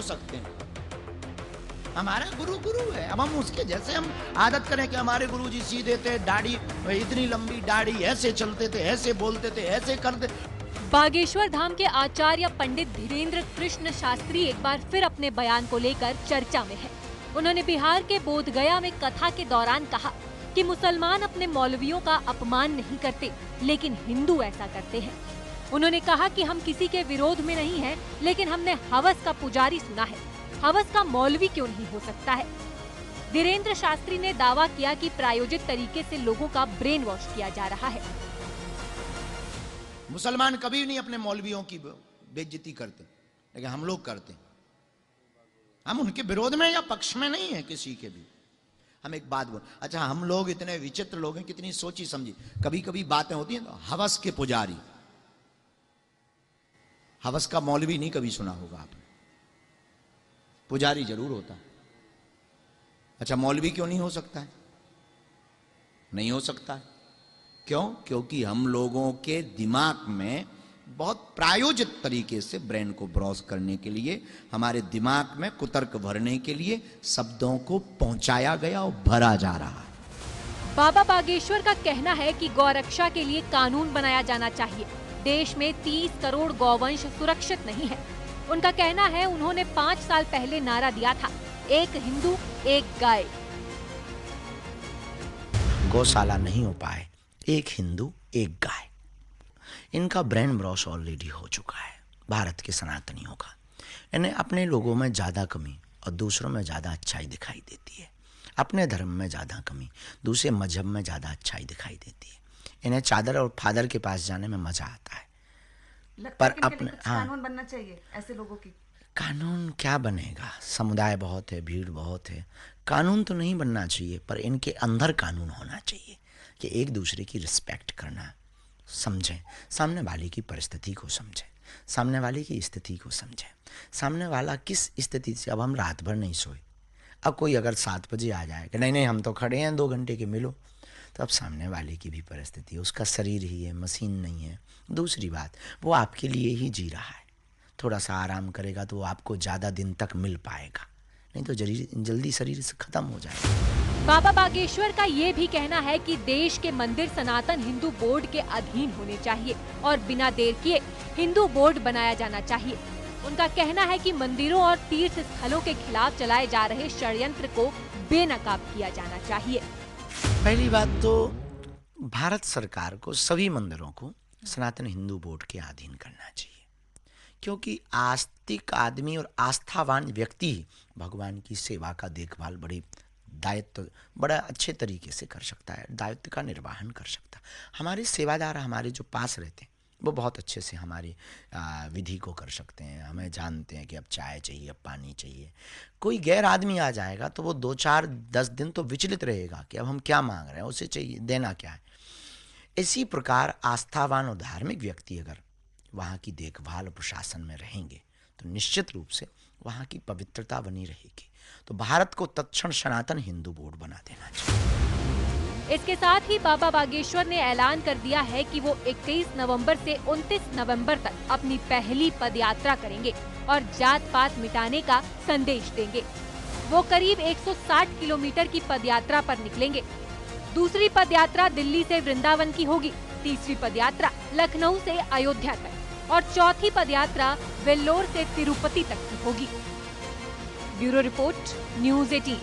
सकते हैं। हमारा गुरु गुरु है, अब हम उसके जैसे हम आदत करें कि हमारे गुरुजी सीधे थे, दाढ़ी इतनी लंबी दाढ़ी, ऐसे चलते थे, ऐसे बोलते थे, ऐसे करते। बागेश्वर धाम के आचार्य पंडित धीरेन्द्र कृष्ण शास्त्री एक बार फिर अपने बयान को लेकर चर्चा में है। उन्होंने बिहार के बोधगया में कथा के दौरान कहा कि मुसलमान अपने मौलवियों का अपमान नहीं करते, लेकिन हिंदू ऐसा करते हैं। उन्होंने कहा कि हम किसी के विरोध में नहीं हैं, लेकिन हमने हवस का पुजारी सुना है, हवस का मौलवी क्यों नहीं हो सकता है। धीरेन्द्र शास्त्री ने दावा किया कि प्रायोजित तरीके से लोगों का ब्रेन वॉश किया जा रहा है। मुसलमान कभी नहीं अपने मौलवियों की बेइज्जती करते, लेकिन हम लोग करते। हम उनके विरोध में या पक्ष में नहीं है किसी के भी। हम एक बात बोल, अच्छा हम लोग इतने विचित्र लोग हैं, कितनी सोची समझी कभी कभी बातें होती हैं। तो हवस के पुजारी, हवस का मौलवी नहीं कभी सुना होगा आपने, पुजारी जरूर होता है। अच्छा मौलवी क्यों नहीं हो सकता है? नहीं हो सकता है। क्यों? क्योंकि हम लोगों के दिमाग में बहुत प्रायोजित तरीके से ब्रेन को ब्रॉस करने के लिए, हमारे दिमाग में कुतर्क भरने के लिए शब्दों को पहुंचाया गया और भरा जा रहा है। बाबा बागेश्वर का कहना है कि गौरक्षा के लिए कानून बनाया जाना चाहिए। देश में 30 करोड़ गौवंश सुरक्षित नहीं है। उनका कहना है उन्होंने 5 साल पहले नारा दिया था, एक हिंदू एक गाय। गौशाला नहीं हो पाए, एक हिंदू एक गाय। इनका ब्रेन ब्रॉश ऑलरेडी हो चुका है भारत के सनातनियों का। इन्हें अपने लोगों में ज़्यादा कमी और दूसरों में ज़्यादा अच्छाई दिखाई देती है। अपने धर्म में ज़्यादा कमी, दूसरे मजहब में ज़्यादा अच्छाई दिखाई देती है। इन्हें चादर और फादर के पास जाने में मज़ा आता है। पर अपने कानून बनना चाहिए ऐसे लोगों की। कानून क्या बनेगा? समुदाय बहुत है, भीड़ बहुत है। कानून तो नहीं बनना चाहिए, पर इनके अंदर कानून होना चाहिए कि एक दूसरे की रिस्पेक्ट करना, समझें, सामने वाले की परिस्थिति को समझें, सामने वाले की स्थिति को समझें, सामने वाला किस स्थिति से। अब हम रात भर नहीं सोए, अब कोई अगर 7 बजे आ जाए कि नहीं नहीं हम तो खड़े हैं 2 घंटे के मिलो, तो अब सामने वाले की भी परिस्थिति, उसका शरीर ही है, मशीन नहीं है। दूसरी बात, वो आपके लिए ही जी रहा है। थोड़ा सा आराम करेगा तो वो आपको ज़्यादा दिन तक मिल पाएगा, नहीं तो जल्दी शरीर से खत्म हो जाएगा। बाबा बागेश्वर का ये भी कहना है कि देश के मंदिर सनातन हिंदू बोर्ड के अधीन होने चाहिए और बिना देर किए हिंदू बोर्ड बनाया जाना चाहिए। उनका कहना है कि मंदिरों और तीर्थ स्थलों के खिलाफ चलाए जा रहे षड्यंत्र को बेनकाब किया जाना चाहिए। पहली बात तो भारत सरकार को सभी मंदिरों को सनातन हिंदू बोर्ड के अधीन करना चाहिए, क्योंकि आस्तिक आदमी और आस्थावान व्यक्ति भगवान की सेवा का देखभाल बड़ा अच्छे तरीके से कर सकता है, दायित्व का निर्वहन कर सकता है। हमारे सेवादार हमारे जो पास रहते हैं वो बहुत अच्छे से हमारी विधि को कर सकते हैं। हमें जानते हैं कि अब चाय चाहिए, अब पानी चाहिए। कोई गैर आदमी आ जाएगा तो वो 2, 4, 10 दिन तो विचलित रहेगा कि अब हम क्या मांग रहे हैं, उसे चाहिए देना क्या है। इसी प्रकार आस्थावान और धार्मिक व्यक्ति अगर वहाँ की देखभाल और प्रशासन में रहेंगे तो निश्चित रूप से वहाँ की पवित्रता बनी रहेगी। तो भारत को तत्क्षण सनातन हिंदू बोर्ड बना देना चाहिए। इसके साथ ही बाबा बागेश्वर ने ऐलान कर दिया है कि वो 21 नवंबर से 29 नवंबर तक अपनी पहली पदयात्रा करेंगे और जात पात मिटाने का संदेश देंगे। वो करीब 160 किलोमीटर की पदयात्रा पर निकलेंगे। दूसरी पदयात्रा दिल्ली से वृंदावन की होगी, तीसरी पदयात्रा लखनऊ से अयोध्या तक और चौथी पदयात्रा वेल्लोर से तिरुपति तक की होगी। Bureau report, news 18।